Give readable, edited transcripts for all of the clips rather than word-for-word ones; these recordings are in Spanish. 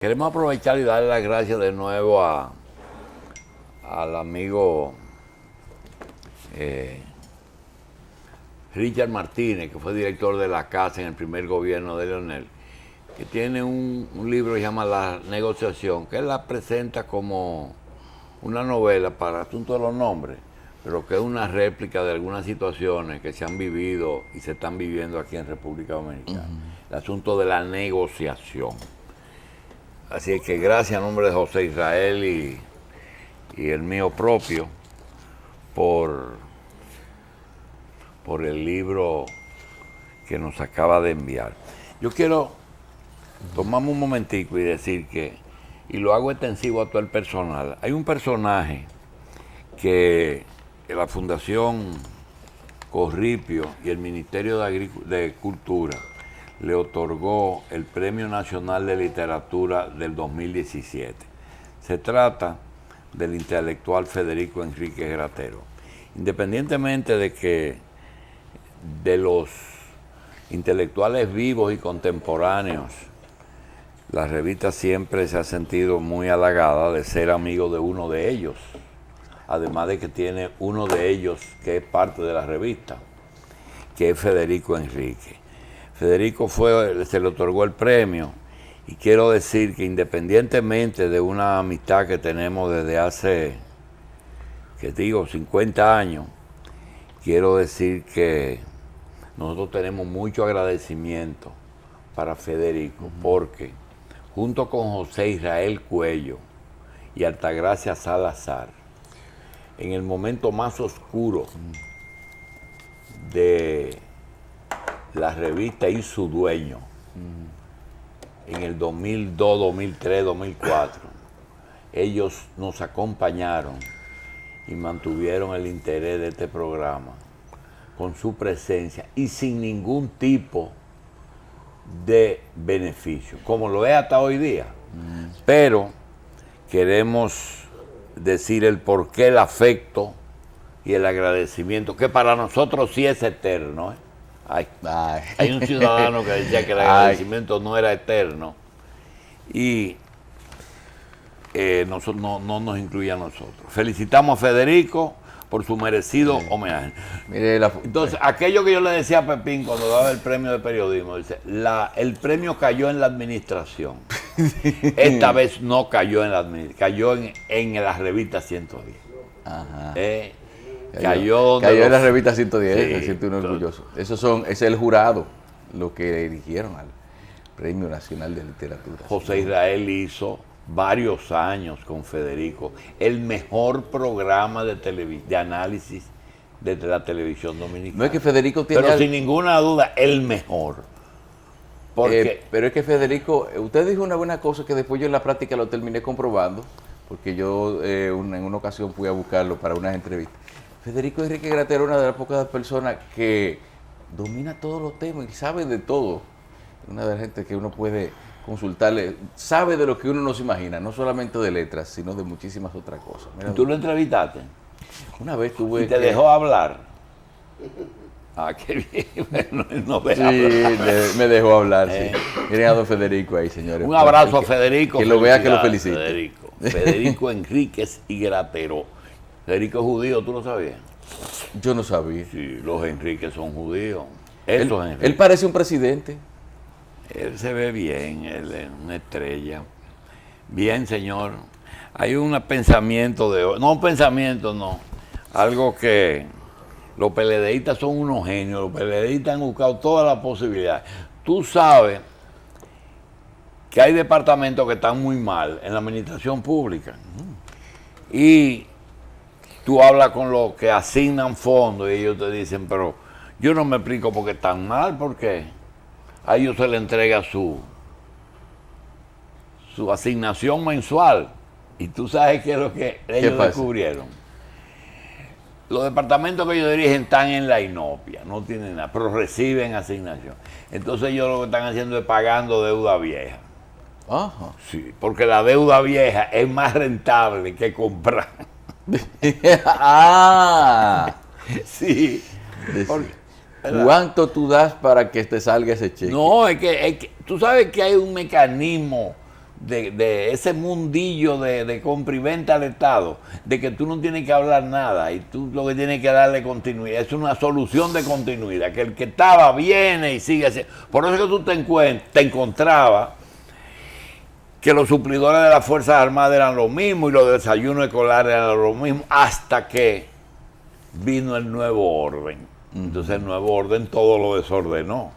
Queremos aprovechar y darle las gracias de nuevo al amigo Richard Martínez, que fue director de la casa en el primer gobierno de Leonel, que tiene un libro que se llama La Negociación, que él la presenta como una novela para asunto de los nombres, pero que es una réplica de algunas situaciones que se han vivido y se están viviendo aquí en República Dominicana. El asunto de la negociación. Así es que gracias a nombre de José Israel y el mío propio por el libro que nos acaba de enviar. Yo quiero tomarme un momentico y decir que, y lo hago extensivo a todo el personal, hay un personaje que la Fundación Corripio y el Ministerio de Cultura le otorgó el Premio Nacional de Literatura del 2017. Se trata del intelectual Federico Enrique Gratero. Independientemente de que de los intelectuales vivos y contemporáneos, la revista siempre se ha sentido muy halagada de ser amigo de uno de ellos, además de que tiene uno de ellos que es parte de la revista, que es Federico Enrique. Federico se le otorgó el premio y quiero decir que independientemente de una amistad que tenemos desde hace, 50 años, quiero decir que nosotros tenemos mucho agradecimiento para Federico, porque junto con José Israel Cuello y Altagracia Salazar, en el momento más oscuro de la revista y su dueño, en el 2002, 2003, 2004, ellos nos acompañaron y mantuvieron el interés de este programa con su presencia y sin ningún tipo de beneficio, como lo es hasta hoy día. Pero queremos decir el porqué, el afecto y el agradecimiento, que para nosotros sí es eterno, ¿eh? Hay un ciudadano que decía que el agradecimiento no era eterno y no nos incluye a nosotros. Felicitamos a Federico por su merecido homenaje. Mire, entonces, aquello que yo le decía a Pepín cuando daba el premio de periodismo, dice, el premio cayó en la administración. Esta vez no cayó en la administración, cayó en la revista 110. Ajá. Cayó en la revista 110, sí, me siento orgulloso. Es el jurado lo que eligieron al Premio Nacional de Literatura. José Israel hizo varios años con Federico el mejor programa de análisis de la televisión dominicana. No es que Federico tiene... Pero sin ninguna duda, el mejor. Pero es que Federico, usted dijo una buena cosa que después yo en la práctica lo terminé comprobando, porque yo en una ocasión fui a buscarlo para unas entrevistas. Federico Enrique Gratero es una de las pocas personas que domina todos los temas y sabe de todo. Una de las gente que uno puede consultarle, sabe de lo que uno no se imagina, no solamente de letras, sino de muchísimas otras cosas. Mira, ¿tú lo entrevistaste? Una vez tuve. ¿Y te dejó hablar? Ah, qué bien. Bueno, no me me dejó hablar, sí. Miren a don Federico ahí, señores. Un abrazo a Federico. Que lo vea, que lo felicite. Federico Enríquez y Gratero. Federico es judío, ¿tú lo sabías? Yo no sabía. Sí, los Enríquez son judíos. Él parece un presidente. Él se ve bien, él es una estrella. Bien, señor. Hay un pensamiento no un pensamiento, no. Algo que los PLDistas son unos genios. Los PLDistas han buscado todas las posibilidades. Tú sabes que hay departamentos que están muy mal en la administración pública. Y tú hablas con los que asignan fondos y ellos te dicen, pero yo no me explico por qué están mal, porque a ellos se les entrega su asignación mensual. Y tú sabes qué es lo que ellos descubrieron. Los departamentos que ellos dirigen están en la inopia, no tienen nada, pero reciben asignación. Entonces ellos lo que están haciendo es pagando deuda vieja. Ajá. Sí, porque la deuda vieja es más rentable que comprar. Sí. ¿Cuánto tú das para que te salga ese cheque? No, es que tú sabes que hay un mecanismo de ese mundillo de compra y venta al Estado, de que tú no tienes que hablar nada y tú lo que tienes que darle continuidad, es una solución de continuidad, que el que estaba viene y sigue así. Por eso es que tú te encontrabas que los suplidores de las Fuerzas Armadas eran lo mismo y los desayunos escolares eran lo mismo, hasta que vino el nuevo orden. Entonces el nuevo orden todo lo desordenó.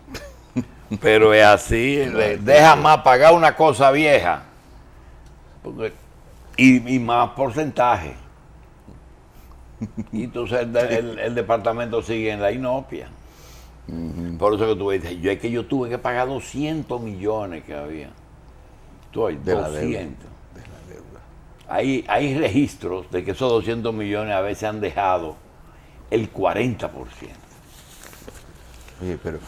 Pero es así, deja más pagar una cosa vieja y más porcentaje. Y entonces el departamento sigue en la inopia. Por eso que tú dices, yo tuve que pagar 200 millones que había. De la 200. deuda. Hay registros de que esos 200 millones a veces han dejado el 40%. Oye, pero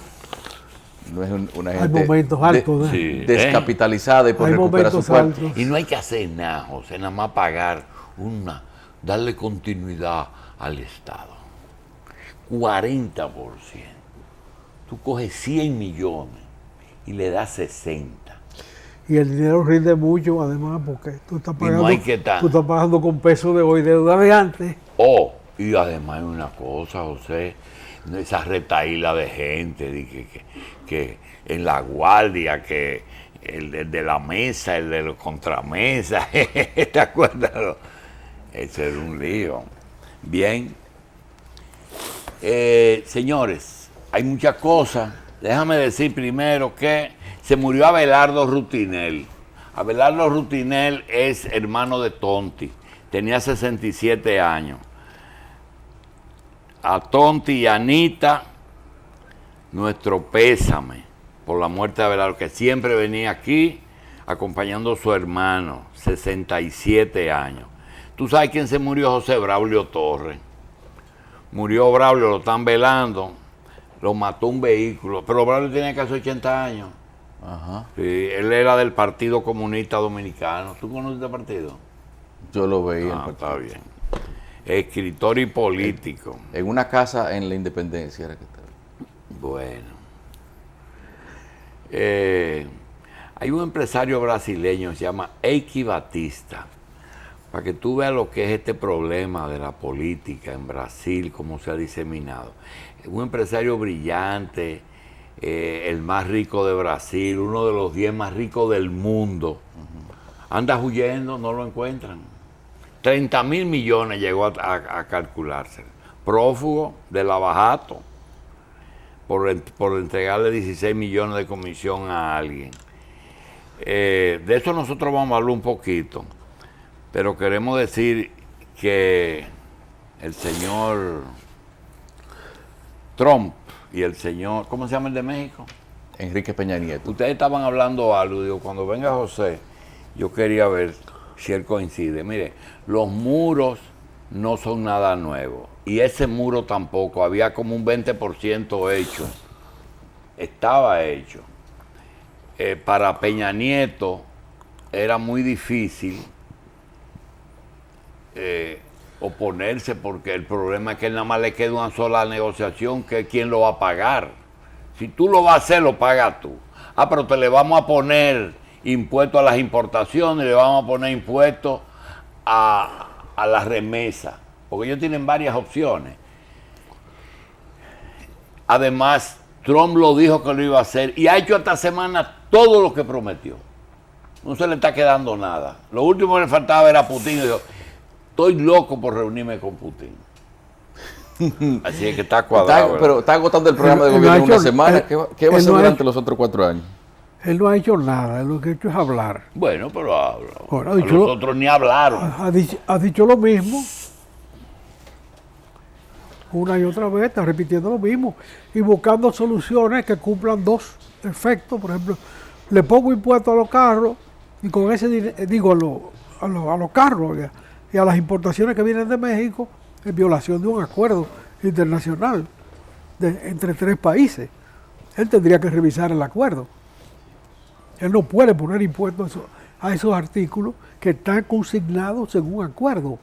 no es una Hay gente momentos altos, descapitalizada y por Hay recuperar su momentos cuarto. altos. Y no hay que hacer nada, José, nada más pagar darle continuidad al Estado. 40%. Tú coges 100 millones y le das 60. Y el dinero rinde mucho, además, porque tú estás Y no pagando, hay que estar. tú estás pagando con pesos de hoy, deuda de antes. Y además hay una cosa, José, esa retaíla de gente que en la guardia, que el de la mesa, el de los contramesas, ¿te acuerdas? Ese era un lío. Bien. Señores, hay muchas cosas. Déjame decir primero que se murió Abelardo Rutinel. Abelardo Rutinel es hermano de Tonti. Tenía 67 años. A Tonti y a Anita, nuestro pésame por la muerte de Abelardo, que siempre venía aquí acompañando a su hermano, 67 años. ¿Tú sabes quién se murió? José Braulio Torres. Murió Braulio, lo están velando, lo mató un vehículo, pero Braulio tenía casi 80 años. Ajá. Sí, él era del Partido Comunista Dominicano. ¿Tú conoces el partido? Yo lo veía. Ah, está bien. Escritor y político. En una casa en la Independencia era que estaba. Bueno. Hay un empresario brasileño que se llama Eike Batista. Para que tú veas lo que es este problema de la política en Brasil, cómo se ha diseminado. Es un empresario brillante, el más rico de Brasil, uno de los 10 más ricos del mundo. Anda huyendo, no lo encuentran. 30.000 millones llegó a calcularse. Prófugo de Lavajato por entregarle 16 millones de comisión a alguien. De eso nosotros vamos a hablar un poquito, pero queremos decir que el señor Trump y el señor, ¿cómo se llama el de México? Enrique Peña Nieto. Ustedes estaban hablando algo, digo, cuando venga José, yo quería ver si él coincide. Mire, los muros no son nada nuevo. Y ese muro tampoco, había como un 20% hecho. Estaba hecho. Para Peña Nieto era muy difícil oponerse, porque el problema es que nada más le queda una sola negociación, que es quién lo va a pagar. Si tú lo vas a hacer, lo pagas tú. Ah, pero te le vamos a poner impuestos a las importaciones, le vamos a poner impuestos a las remesas, porque ellos tienen varias opciones. Además, Trump lo dijo que lo iba a hacer y ha hecho esta semana todo lo que prometió. No se le está quedando nada. Lo último que le faltaba era Putin y dijo, estoy loco por reunirme con Putin. Así es que está cuadrado. Pero está agotando el programa de gobierno en una semana. ¿Qué va a hacer durante los otros 4 años? Él no ha hecho nada, lo que ha hecho es hablar. Bueno, pero habla. Bueno, Los otros ni hablaron. Ha dicho lo mismo. Una y otra vez está repitiendo lo mismo y buscando soluciones que cumplan dos efectos. Por ejemplo, le pongo impuestos a los carros y con ese dinero, a los carros y a las importaciones que vienen de México, en violación de un acuerdo internacional entre 3 países. Él tendría que revisar el acuerdo. Él no puede poner impuestos a esos artículos que están consignados según un acuerdo.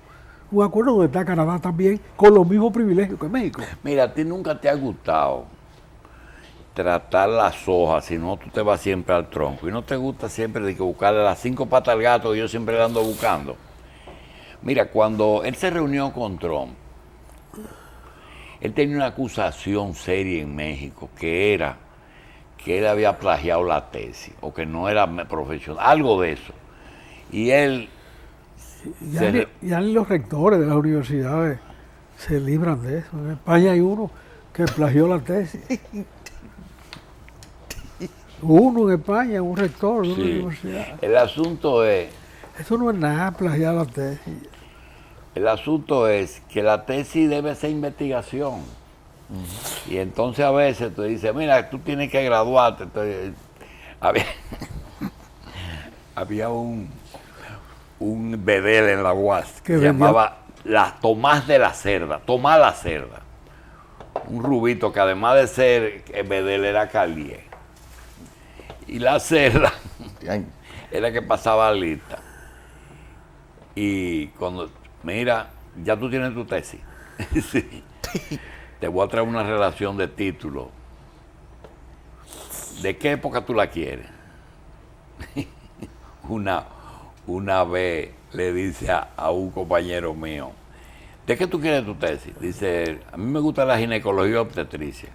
Un acuerdo donde está Canadá también con los mismos privilegios que México. Mira, a ti nunca te ha gustado tratar las hojas, si no tú te vas siempre al tronco. Y no te gusta siempre de que buscarle las 5 patas al gato que yo siempre le ando buscando. Mira, cuando él se reunió con Trump, él tenía una acusación seria en México, que era que él había plagiado la tesis, o que no era profesional, algo de eso. Y él... Ya ni los rectores de las universidades se libran de eso. En España hay uno que plagió la tesis. Uno en España, un rector de una universidad. El asunto es... Eso no es nada, plagiar la tesis. El asunto es que la tesis debe ser investigación. Y entonces a veces tú dices, mira, tú tienes que graduarte. Entonces, había un bedel en la UAS que se llamaba Tomás de la Cerda, Tomás la Cerda. Un rubito que además de ser bedel era Calié. Y la Cerda era que pasaba lista. Y cuando, mira, ya tú tienes tu tesis. Sí. Te voy a traer una relación de título. ¿De qué época tú la quieres? Una vez le dice a un compañero mío, ¿de qué tú quieres tu tesis? Dice, a mí me gusta la ginecología y obstetricia.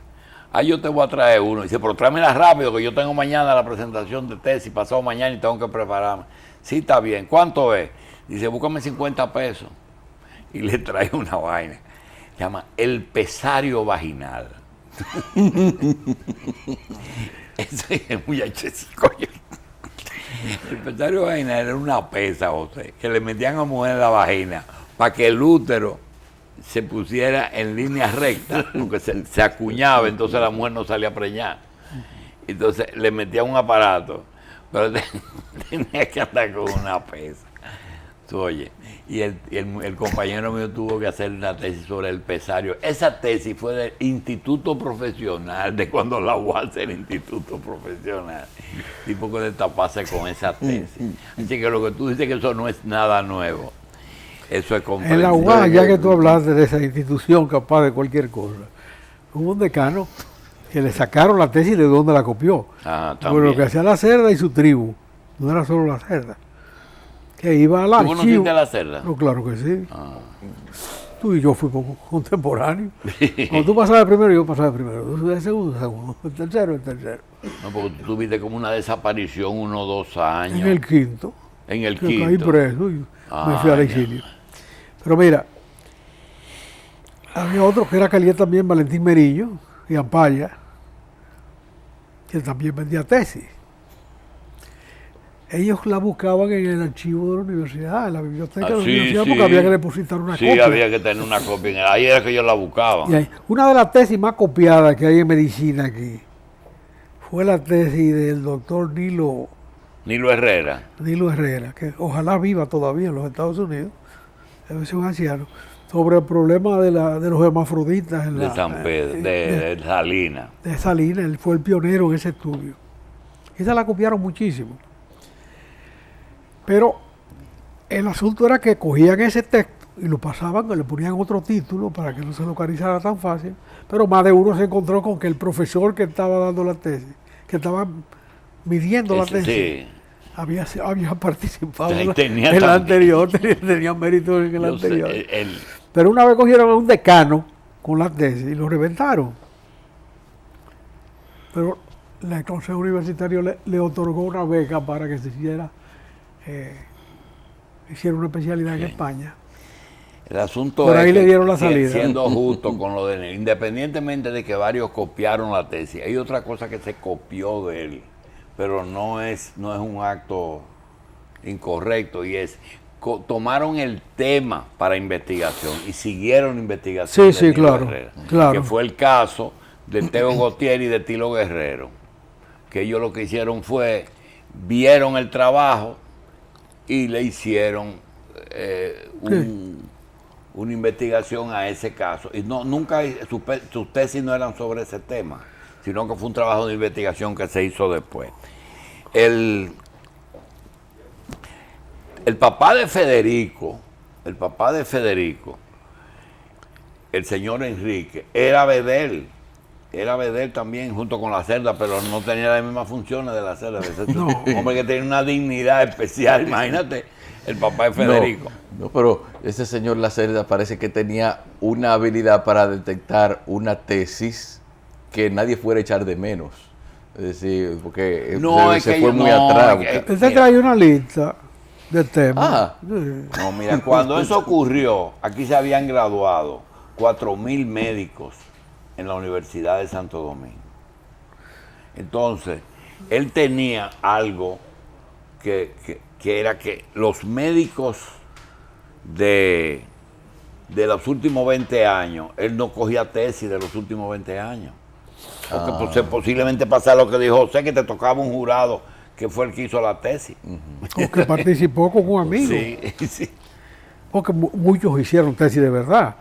Yo te voy a traer uno. Dice, pero tráemela rápido, que yo tengo mañana la presentación de tesis, pasado mañana y tengo que prepararme. Sí, está bien. ¿Cuánto es? Dice, búscame 50 pesos. Y le trae una vaina. Se llama el pesario vaginal. Ese es muy coño. El pesario vaginal era una pesa, José, que le metían a la mujer en la vagina para que el útero se pusiera en línea recta, porque se acuñaba, entonces la mujer no salía preñada. Entonces le metían un aparato, pero tenía que andar con una pesa. Oye, y el compañero mío tuvo que hacer una tesis sobre el pesario. Esa tesis fue del Instituto Profesional, de cuando la UAS era Instituto Profesional. Tipo que destaparse con esa tesis. Así que lo que tú dices que eso no es nada nuevo. Eso es comprensible. En la UAS, ya que tú hablaste de esa institución capaz de cualquier cosa, hubo un decano que le sacaron la tesis de donde la copió. Por lo que hacía la Cerda y su tribu. No era solo la Cerda. Que iba al archivo. ¿Tú conociste a la Cerda? No, claro que sí. Tú y yo fuimos contemporáneos. Cuando tú pasabas de primero, yo pasaba de primero. Tú de segundo, el tercero. No, porque tú tuviste como una desaparición 1 o 2 años. En el quinto. En el que quinto. Caí preso y me fui al exilio. Pero mira, había otro que era Calié también, Valentín Merillo y Ampaya, que también vendía tesis. Ellos la buscaban en el archivo de la universidad, en la biblioteca de la universidad, porque había que depositar una copia. Sí, había que tener una copia. Ahí era que ellos la buscaban. Y una de las tesis más copiadas que hay en medicina aquí fue la tesis del doctor Nilo Herrera, que ojalá viva todavía en los Estados Unidos, es un anciano, sobre el problema de los hermafroditas de San Pedro, de Salinas. De Salinas, él fue el pionero en ese estudio. Esa la copiaron muchísimo. Pero el asunto era que cogían ese texto y lo pasaban, le ponían otro título para que no se localizara tan fácil, pero más de uno se encontró con que el profesor que estaba dando la tesis, que estaba midiendo la tesis, había participado en la anterior, tenía mérito en el anterior. Pero una vez cogieron a un decano con la tesis y lo reventaron. Pero el Consejo Universitario le otorgó una beca para que se hiciera una especialidad en España. El asunto por ahí es le dieron la salida. Siendo justo con lo de él, independientemente de que varios copiaron la tesis, hay otra cosa que se copió de él, pero no es un acto incorrecto, y es tomaron el tema para investigación y siguieron investigación. Sí, claro, que fue el caso de Teo Gautier y de Tilo Guerrero, que ellos lo que hicieron fue vieron el trabajo y le hicieron una investigación a ese caso. Y nunca sus tesis no eran sobre ese tema, sino que fue un trabajo de investigación que se hizo después. El papá de Federico, el señor Enrique, era bedel. era Vedder también, junto con la Cerda, pero no tenía las mismas funciones de la Cerda. No. Un hombre que tenía una dignidad especial, imagínate, el papá de Federico. No, pero ese señor Lacerda parece que tenía una habilidad para detectar una tesis que nadie fuera a echar de menos. Es decir, porque No, es se que fue yo- muy no, atrás. es que- Él te trae una lista de temas. Ah. Sí. No, mira, cuando eso ocurrió, aquí se habían graduado 4.000 médicos en la Universidad de Santo Domingo. Entonces, él tenía algo que era que los médicos de los últimos 20 años, él no cogía tesis de los últimos 20 años. Porque pues, posiblemente pasara lo que dijo José, que te tocaba un jurado que fue el que hizo la tesis. O que participó con un amigo. Sí, sí. Porque muchos hicieron tesis de verdad.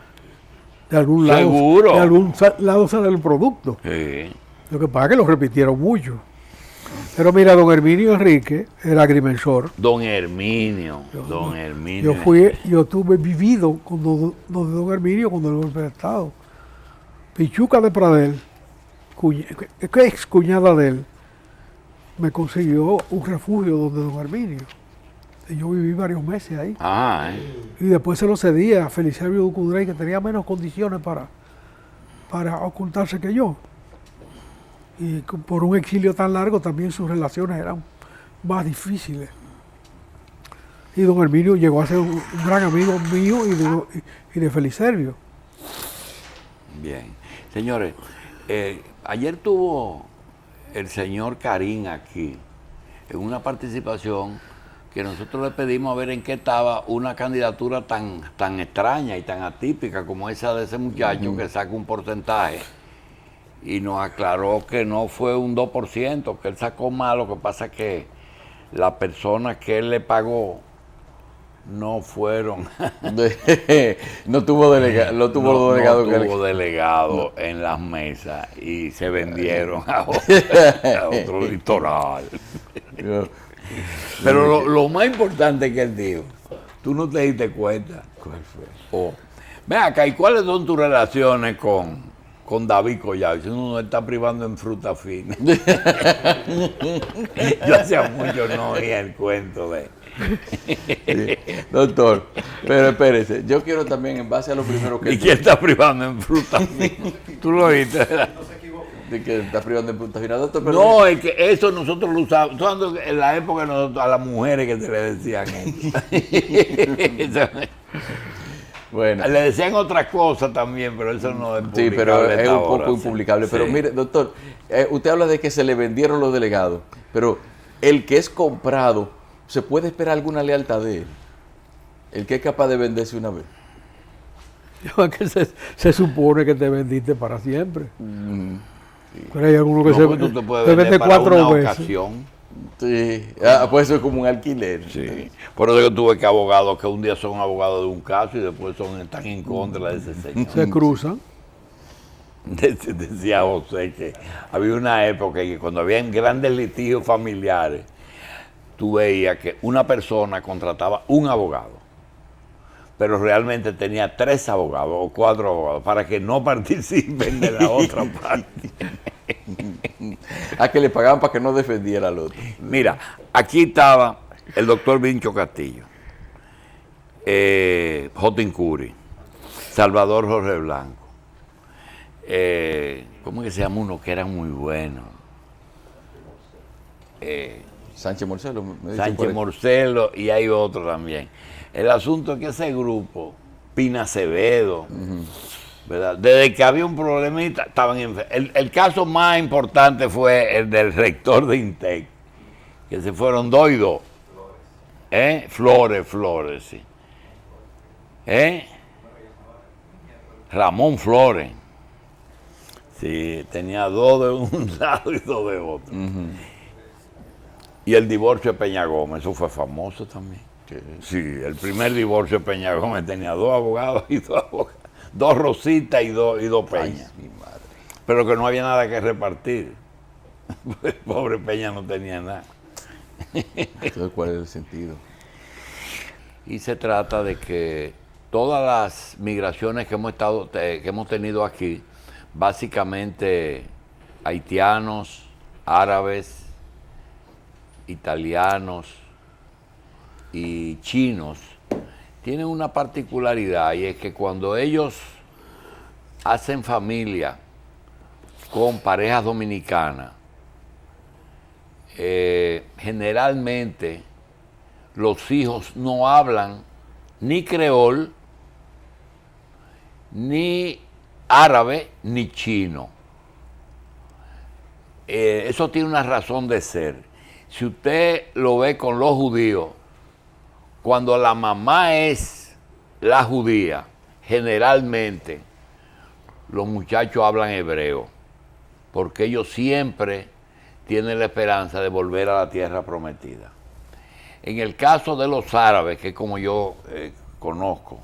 De algún lado, Seguro. de algún lado sale el producto. Sí. Lo que pasa es que lo repitieron mucho. Pero mira, don Herminio Enrique, el agrimensor, Don Herminio. yo tuve vivido con don Herminio cuando el golpe de Estado. Pichuca de Pradel, ex cuñada de él, me consiguió un refugio donde don Herminio. Y yo viví varios meses ahí. Ah, Y después se lo cedí a Feliciano Ducudrey, que tenía menos condiciones para ocultarse que yo. Y por un exilio tan largo también sus relaciones eran más difíciles. Y don Herminio llegó a ser un gran amigo mío y de Felicervio. Bien. Señores, ayer tuvo el señor Karim aquí en una participación que nosotros le pedimos a ver en qué estaba una candidatura tan extraña y tan atípica como esa de ese muchacho que saca un porcentaje. Y nos aclaró que no fue un 2%, que él sacó más. Lo que pasa es que las personas que él le pagó no fueron. No tuvo delegado, No delegado que tuvo delegado en las mesas y se vendieron a otro litoral. Pero lo más importante que él dijo, tú no te diste cuenta. ¿Cuál fue? Ven acá, ¿y cuáles son tus relaciones con David Collado? Si uno está privando en fruta fina. Yo hacía mucho no oía el cuento de... Doctor, pero espérese, yo quiero también, en base a lo primero que ¿Y quién está privando en fruta fina? Tú lo oíste, ¿verdad? de que está privando en punta final, doctor, pero No, es que eso nosotros lo usábamos. En la época nosotros, a las mujeres que se le decían eso. bueno, Le decían otras cosas también, pero eso no es sí, publicable. pero es un ahora, poco sí. impublicable. Pero Sí. mire, doctor, usted habla de que se le vendieron los delegados, pero el que es comprado, ¿se puede esperar alguna lealtad de él? El que es capaz de venderse una vez. Que se supone que te vendiste para siempre. Pero hay algunos que No, se, pues tú te puedes se vender vende para 4 una veces. ocasión. Sí, pues eso es como un alquiler. Sí. Por eso que tuve que abogados que un día son abogados de un caso y después están en contra de ese señor. Se cruzan. Decía José que había una época en que cuando habían grandes litigios familiares, tú veías que una persona contrataba un abogado, pero realmente tenía 3 abogados o 4 abogados para que no participen de la otra parte. A que le pagaban para que no defendiera al otro. Mira, aquí estaba el doctor Vincho Castillo, Jotin Curi, Salvador Jorge Blanco, ¿cómo es que se llama uno que era muy bueno? Sánchez Morcelo. me dice por Sánchez ahí. Morcelo, y hay otro también. El asunto es que ese grupo, Pina Acevedo, ¿verdad? Desde que había un problemita, estaban el caso más importante fue el del rector de INTEC, que se fueron 2 y 2. Flores, sí. Ramón Flores. Sí, tenía 2 de un lado y 2 de otro. Y el divorcio de Peña Gómez, eso fue famoso también. Sí, el primer divorcio de Peña Gómez tenía 2 abogados y 2 abogados. 2 Rositas y 2 Peña. Mi madre. Pero que no había nada que repartir. El pobre Peña no tenía nada. Entonces, ¿cuál es el sentido? Y se trata de que todas las migraciones que hemos tenido aquí, básicamente haitianos, árabes, italianos y chinos, tienen una particularidad, y es que cuando ellos hacen familia con parejas dominicanas, generalmente los hijos no hablan ni creol, ni árabe, ni chino. Eso tiene una razón de ser. Si usted lo ve con los judíos, cuando la mamá es la judía, generalmente los muchachos hablan hebreo, porque ellos siempre tienen la esperanza de volver a la tierra prometida. En el caso de los árabes, que como yo conozco,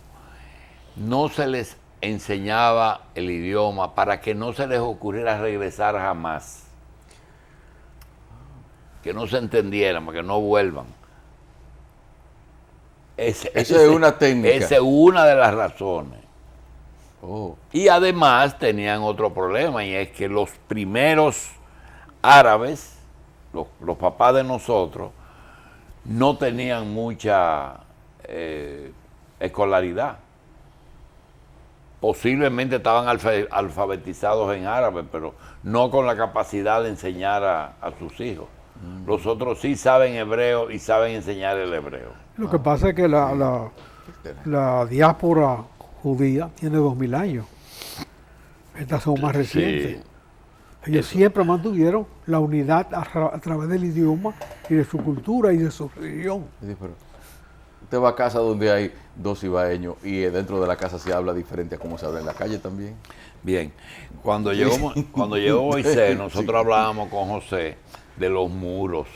no se les enseñaba el idioma para que no se les ocurriera regresar jamás, que no se entendieran, para que no vuelvan. Esa es una técnica. Esa es una de las razones. Oh. Y además tenían otro problema, y es que los primeros árabes, los papás de nosotros, no tenían mucha escolaridad. Posiblemente estaban alfabetizados en árabe, pero no con la capacidad de enseñar a sus hijos. Los otros sí saben hebreo y saben enseñar el hebreo. Lo que pasa es que la diáspora judía tiene 2000 años. Estas son más recientes. Sí. Ellos siempre mantuvieron la unidad a través del idioma y de su cultura y de su religión. Sí, pero usted va a casa donde hay dos ibaeños y dentro de la casa se habla diferente a como se habla en la calle también. Bien, cuando llegó Moisés, nosotros hablábamos con José de los muros.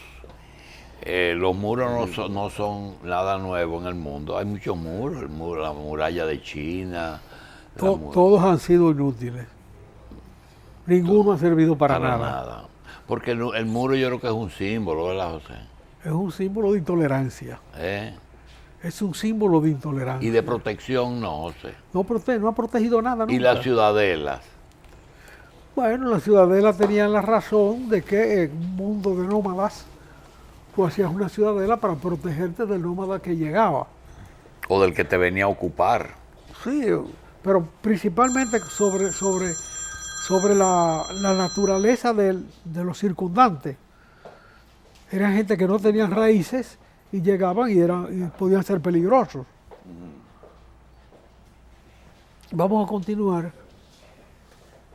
Los muros no son nada nuevo en el mundo. Hay muchos muros, la muralla de China. Todos han sido inútiles. Ninguno ha servido para nada. Porque el muro yo creo que es un símbolo, ¿verdad, José? Es un símbolo de intolerancia. Es un símbolo de intolerancia. Y de protección no, José. No ha protegido nada nunca. Y las ciudadelas. Bueno, las ciudadelas tenían la razón de que en un mundo de nómadas, tú hacías una ciudadela para protegerte del nómada que llegaba. O del que te venía a ocupar. Sí, pero principalmente sobre la naturaleza de los circundantes. Eran gente que no tenían raíces y llegaban y podían ser peligrosos. Vamos a continuar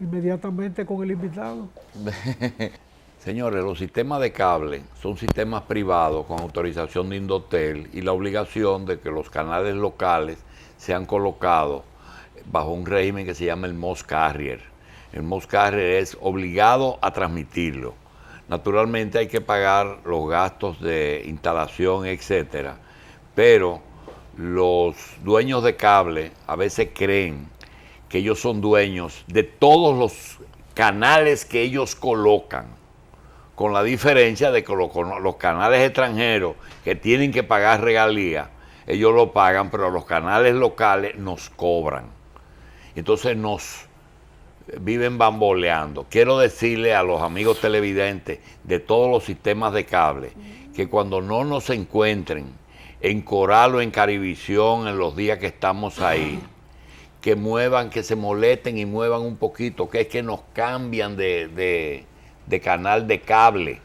inmediatamente con el invitado. Señores, los sistemas de cable son sistemas privados con autorización de Indotel y la obligación de que los canales locales sean colocados bajo un régimen que se llama el MOS Carrier. El MOS Carrier es obligado a transmitirlo. Naturalmente hay que pagar los gastos de instalación, etcétera, pero los dueños de cable a veces creen que ellos son dueños de todos los canales que ellos colocan, con la diferencia de que los canales extranjeros que tienen que pagar regalías, ellos lo pagan, pero los canales locales nos cobran. Entonces nos viven bamboleando. Quiero decirle a los amigos televidentes de todos los sistemas de cable que cuando no nos encuentren en Coral o en Carivisión en los días que estamos ahí, que muevan, que se molesten y muevan un poquito, que es que nos cambian de canal de cable.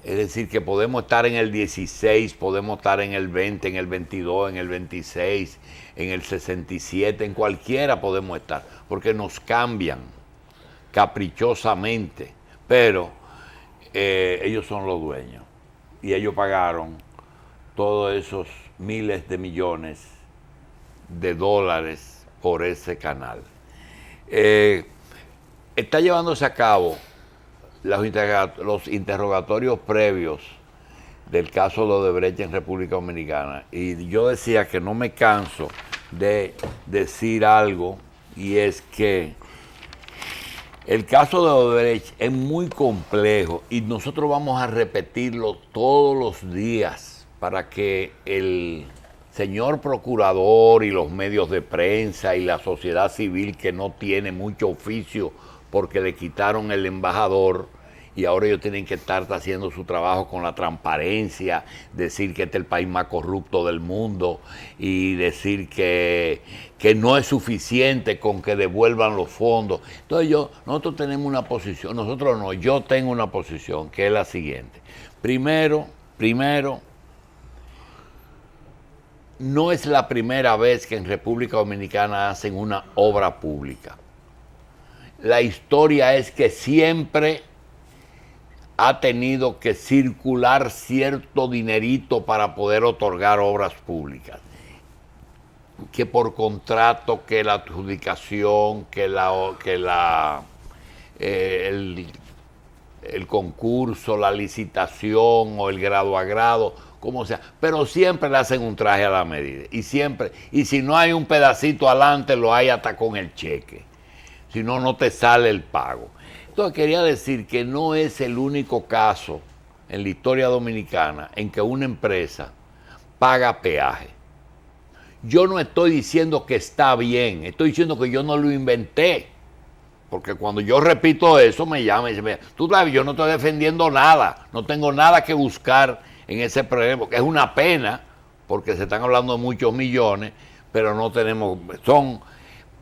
Es decir, que podemos estar en el 16, podemos estar en el 20, en el 22, en el 26, en el 67, en cualquiera podemos estar, porque nos cambian caprichosamente, pero ellos son los dueños y ellos pagaron todos esos miles de millones de dólares por ese canal. Está llevándose a cabo los interrogatorios previos del caso de Odebrecht en República Dominicana, y yo decía que no me canso de decir algo, y es que el caso de Odebrecht es muy complejo y nosotros vamos a repetirlo todos los días para que el señor procurador y los medios de prensa y la sociedad civil que no tiene mucho oficio porque le quitaron el embajador y ahora ellos tienen que estar haciendo su trabajo con la transparencia, decir que este es el país más corrupto del mundo y decir que no es suficiente con que devuelvan los fondos. Entonces nosotros tenemos una posición, nosotros no, yo tengo una posición que es la siguiente. Primero, no es la primera vez que en República Dominicana hacen una obra pública. La historia es que siempre ha tenido que circular cierto dinerito para poder otorgar obras públicas. Que por contrato, que la adjudicación, el concurso, la licitación o el grado a grado, como sea, pero siempre le hacen un traje a la medida. Y si no hay un pedacito adelante, lo hay hasta con el cheque. Si no, no te sale el pago. Entonces quería decir que no es el único caso en la historia dominicana en que una empresa paga peaje. Yo no estoy diciendo que está bien, estoy diciendo que yo no lo inventé. Porque cuando yo repito eso, me llaman y dicen, tú sabes, yo no estoy defendiendo nada, no tengo nada que buscar en ese problema, que es una pena, porque se están hablando de muchos millones, pero no tenemos, son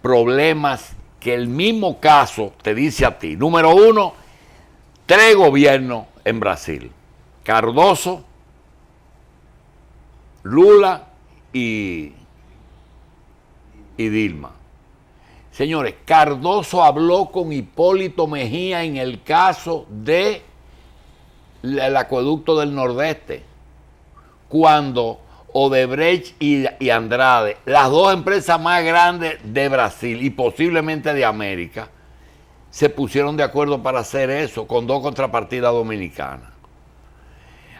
problemas que el mismo caso te dice a ti. Número uno, 3 gobiernos en Brasil, Cardoso, Lula y Dilma. Señores, Cardoso habló con Hipólito Mejía en el caso del acueducto del Nordeste, cuando Odebrecht y Andrade, las dos empresas más grandes de Brasil y posiblemente de América, se pusieron de acuerdo para hacer eso con 2 contrapartidas dominicanas.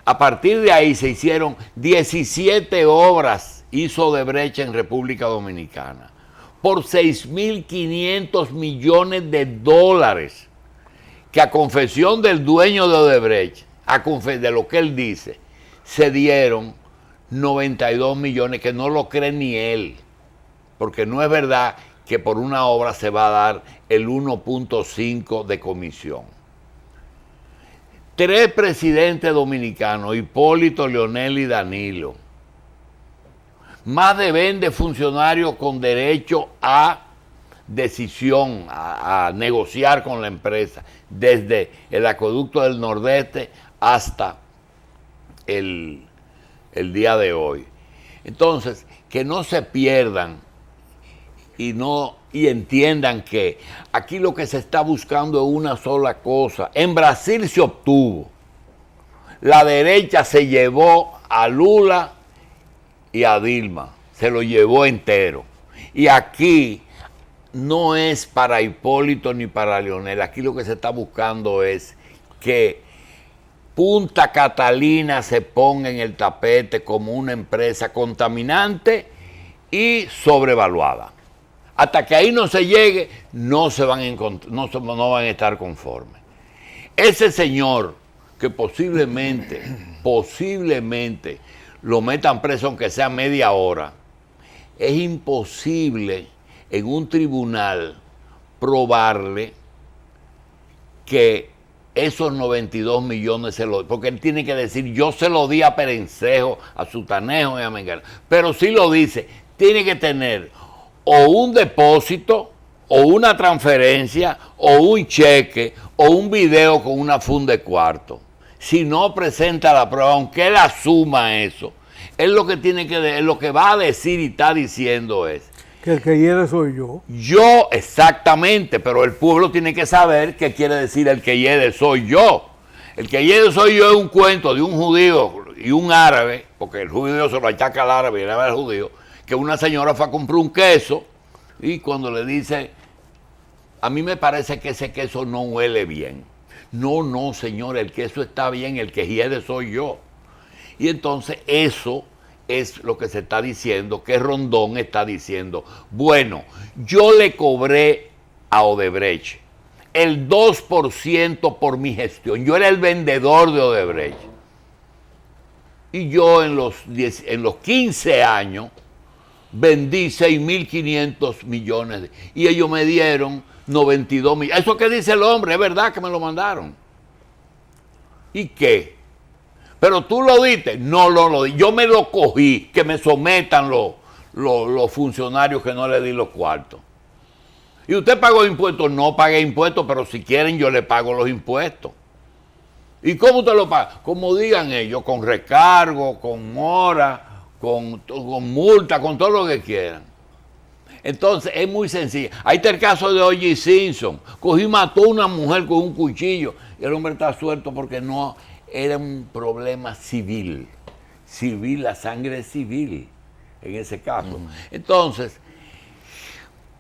A partir de ahí se hicieron 17 obras, hizo Odebrecht en República Dominicana, por 6.500 millones de dólares, que a confesión del dueño de Odebrecht, de lo que él dice, se dieron 92 millones, que no lo cree ni él, porque no es verdad que por una obra se va a dar el 1.5 de comisión. 3 presidentes dominicanos, Hipólito, Leonel y Danilo, más de 20 funcionarios con derecho a decisión, a negociar con la empresa, desde el acueducto del Nordeste hasta el día de hoy. Entonces, que no se pierdan y entiendan que aquí lo que se está buscando es una sola cosa. En Brasil se obtuvo. La derecha se llevó a Lula y a Dilma, se lo llevó entero. Y aquí no es para Hipólito ni para Leonel, aquí lo que se está buscando es que Punta Catalina se ponga en el tapete como una empresa contaminante y sobrevaluada. Hasta que ahí no se llegue, no van a estar conformes. Ese señor que posiblemente lo metan preso aunque sea media hora, es imposible en un tribunal probarle que esos 92 millones porque él tiene que decir, yo se lo di a Perencejo, a Sutanejo y a Mengana. Pero si lo dice, tiene que tener o un depósito, o una transferencia, o un cheque, o un video con una funda de cuarto. Si no presenta la prueba, aunque él asuma eso, él lo que tiene que lo que va a decir y está diciendo es que el que hiere soy yo. Yo, exactamente, pero el pueblo tiene que saber qué quiere decir el que hiere soy yo. El que hiere soy yo es un cuento de un judío y un árabe, porque el judío se lo achaca al árabe y el árabe al judío, que una señora fue a comprar un queso y cuando le dice, a mí me parece que ese queso no huele bien. No, señor, el queso está bien, el que hiere soy yo. Y entonces eso es lo que se está diciendo, que Rondón está diciendo. Bueno, yo le cobré a Odebrecht el 2% por mi gestión. Yo era el vendedor de Odebrecht. Y yo en los 15 años vendí 6.500 millones. Y ellos me dieron 92 millones. Eso que dice el hombre, es verdad que me lo mandaron. ¿Y qué? Pero tú lo diste. No lo di. Yo me lo cogí. Que me sometan los funcionarios que no le di los cuartos. ¿Y usted pagó impuestos? No pagué impuestos, pero si quieren yo le pago los impuestos. ¿Y cómo usted lo paga? Como digan ellos, con recargo, con mora, con multa, con todo lo que quieran. Entonces es muy sencillo. Ahí está el caso de O.J. Simpson. Cogí y mató a una mujer con un cuchillo. Y el hombre está suelto porque no era un problema civil. Civil, la sangre es civil en ese caso. Entonces,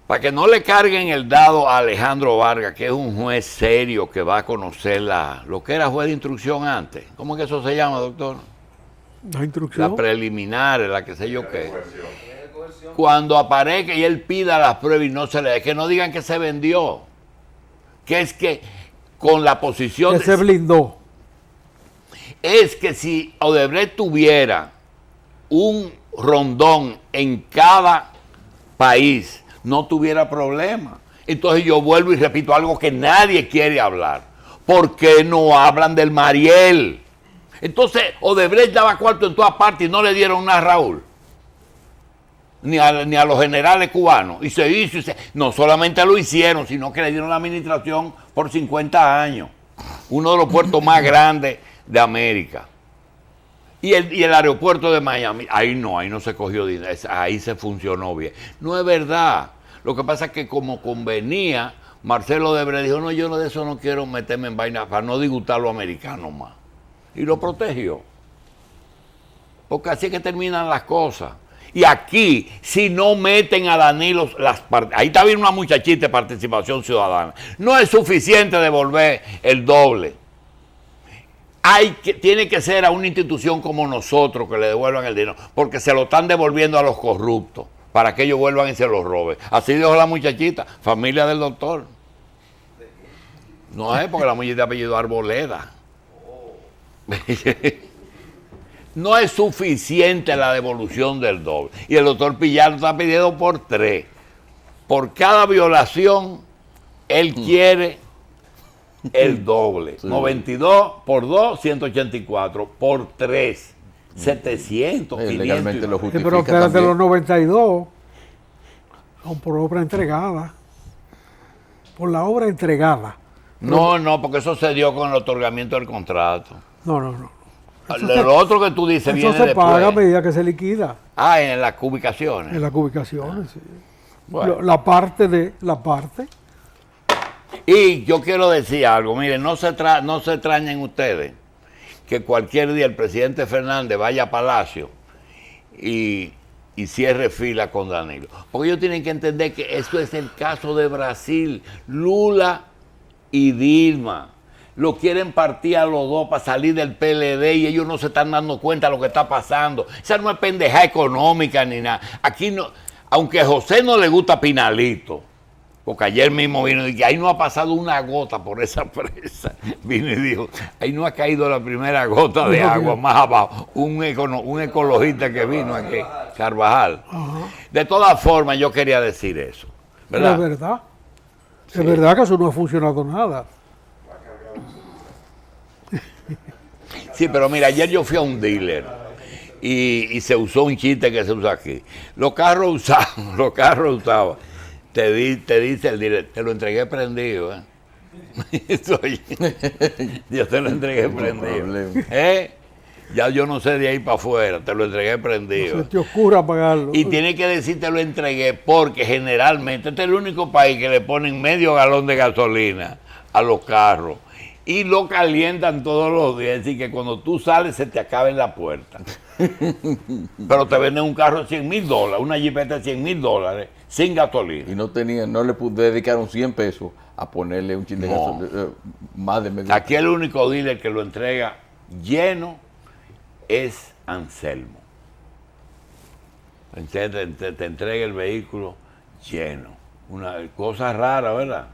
para que no le carguen el dado a Alejandro Vargas, que es un juez serio que va a conocer lo que era juez de instrucción antes. ¿Cómo que eso se llama, doctor? La instrucción. La preliminar, la que sé yo qué. Cuando aparezca y él pida las pruebas y no se le dé, que no digan que se vendió. Que es que con la posición... Que se blindó. Es que si Odebrecht tuviera un rondón en cada país, no tuviera problema. Entonces yo vuelvo y repito algo que nadie quiere hablar. ¿Por qué no hablan del Mariel? Entonces Odebrecht daba cuarto en todas partes y no le dieron nada a Raúl. Ni a los generales cubanos. Y se hizo. No solamente lo hicieron, sino que le dieron la administración por 50 años. Uno de los puertos más grandes de América. Y el aeropuerto de Miami, ahí no se cogió dinero, ahí se funcionó bien. No es verdad. Lo que pasa es que como convenía, Marcelo Odebrecht dijo, no, yo de eso no quiero meterme en vaina para no disgustar a los americanos más. Y lo protegió. Porque así es que terminan las cosas. Y aquí, si no meten a Danilo, ahí está bien una muchachita de participación ciudadana, no es suficiente devolver el doble. Tiene que ser a una institución como nosotros que le devuelvan el dinero, porque se lo están devolviendo a los corruptos, para que ellos vuelvan y se los roben. Así dijo la muchachita, familia del doctor. No es porque la muchachita apellido Arboleda. No es suficiente la devolución del doble. Y el doctor Pillado está pidiendo por 3. Por cada violación, él quiere el doble. Sí. 92 por 2, 184. Por 3, 700, 500. Legalmente lo justifica. Pero espérate, los 92 son por obra entregada. Por la obra entregada. No, porque eso se dio con el otorgamiento del contrato. No. Lo otro que tú dices viene después. Eso se paga a medida que se liquida. En las cubicaciones. En las cubicaciones, sí. Bueno. La parte. Y yo quiero decir algo, miren, no se extrañen ustedes que cualquier día el presidente Fernández vaya a Palacio y cierre fila con Danilo. Porque ellos tienen que entender que esto es el caso de Brasil. Lula y Dilma lo quieren partir a los dos para salir del PLD y ellos no se están dando cuenta de lo que está pasando. Esa no es pendeja económica ni nada. Aquí no, aunque a José no le gusta Pinalito, porque ayer mismo vino y que ahí no ha pasado una gota por esa presa. Vino y dijo, ahí no ha caído la primera gota de agua más abajo. Un ecologista que vino aquí, Carvajal. Ajá. De todas formas, yo quería decir eso. ¿Verdad? Es verdad. Sí. Es verdad que eso no ha funcionado nada. Sí, pero mira, ayer yo fui a un dealer y se usó un chiste que se usa aquí. Los carros usados, te dice el dealer, te lo entregué prendido, yo te lo entregué prendido. Ya yo no sé de ahí para afuera, te lo entregué prendido. No se te ocurra pagarlo. Y tiene que decir te lo entregué porque generalmente este es el único país que le ponen medio galón de gasolina a los carros. Y lo calientan todos los días, es decir, que cuando tú sales se te acaba en la puerta. Pero te venden un carro de $100,000, una jipeta de $100,000, sin gasolina. Y no le dedicaron 100 pesos a ponerle un chin de gasolina, más de medio. Aquí el único dealer que lo entrega lleno es Anselmo. Te entrega el vehículo lleno. Una cosa rara, ¿verdad?